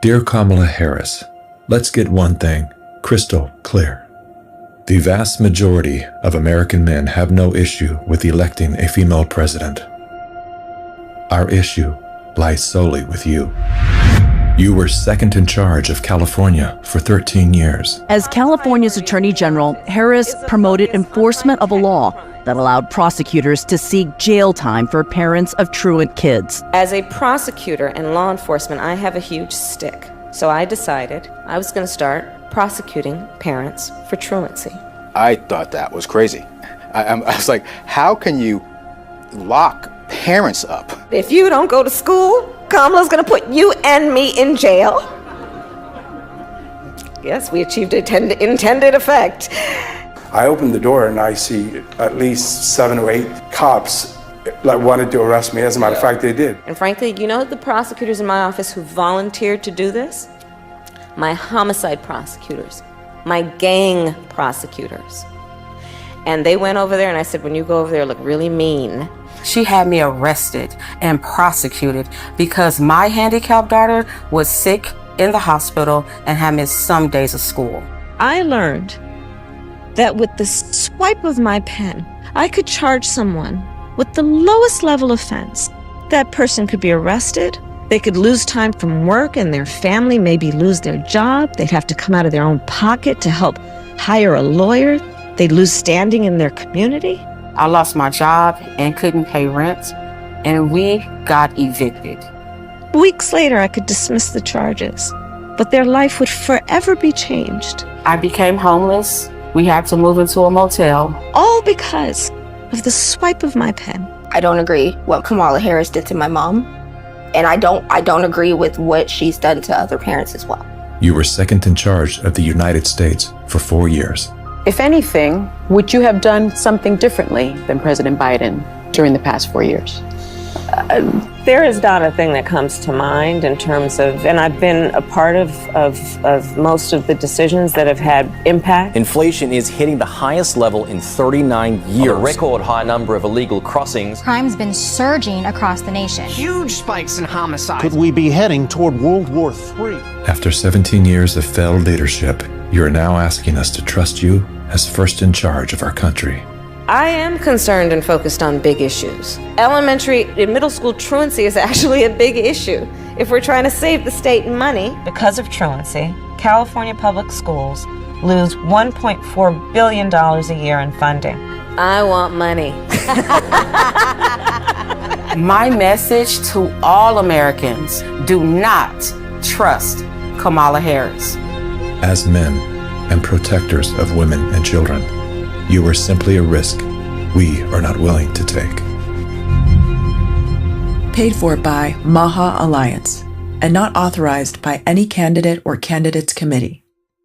Dear Kamala Harris, let's get one thing crystal clear. The vast majority of American men have no issue with electing a female president. Our issue lies solely with you. You were second in charge of California for 13 years. As California's Attorney General, Harris promoted enforcement of a law that allowed prosecutors to seek jail time for parents of truant kids. As a prosecutor and law enforcement, I have a huge stick. So I decided I was going to start prosecuting parents for truancy. I thought that was crazy. I was like, how can you lock parents up? If you don't go to school, Kamala's going to put you and me in jail. Yes, we achieved intended effect. I opened the door and I see at least 7 or 8 cops like wanted to arrest me. As a matter of fact, they did. And frankly, you know the prosecutors in my office who volunteered to do this? My homicide prosecutors, my gang prosecutors. And they went over there and I said, when you go over there, look really mean. She had me arrested and prosecuted because my handicapped daughter was sick in the hospital and had missed some days of school. I learned that with the swipe of my pen, I could charge someone with the lowest level offense. That person could be arrested, they could lose time from work, and their family maybe lose their job. They'd have to come out of their own pocket to help hire a lawyer. They'd lose standing in their community. I lost my job and couldn't pay rent, and we got evicted. Weeks later, I could dismiss the charges, but their life would forever be changed. I became homeless. We had to move into a motel. All because of the swipe of my pen. I don't agree what Kamala Harris did to my mom, and I don't agree with what she's done to other parents as well. You were second in charge of the United States for 4 years. If anything, would you have done something differently than President Biden during the past 4 years? There is not a thing that comes to mind in terms of, and I've been a part of most of the decisions that have had impact. Inflation is hitting the highest level in 39 years. A record high number of illegal crossings. Crime's been surging across the nation. Huge spikes in homicides. Could we be heading toward World War III? After 17 years of failed leadership, you are now asking us to trust you as first in charge of our country. I am concerned and focused on big issues. Elementary and middle school truancy is actually a big issue. If we're trying to save the state money, because of truancy, California public schools lose $1.4 billion a year in funding. I want money. My message to all Americans, do not trust Kamala Harris. As men and protectors of women and children, you are simply a risk we are not willing to take. Paid for by MAHA Alliance and not authorized by any candidate or candidates committee.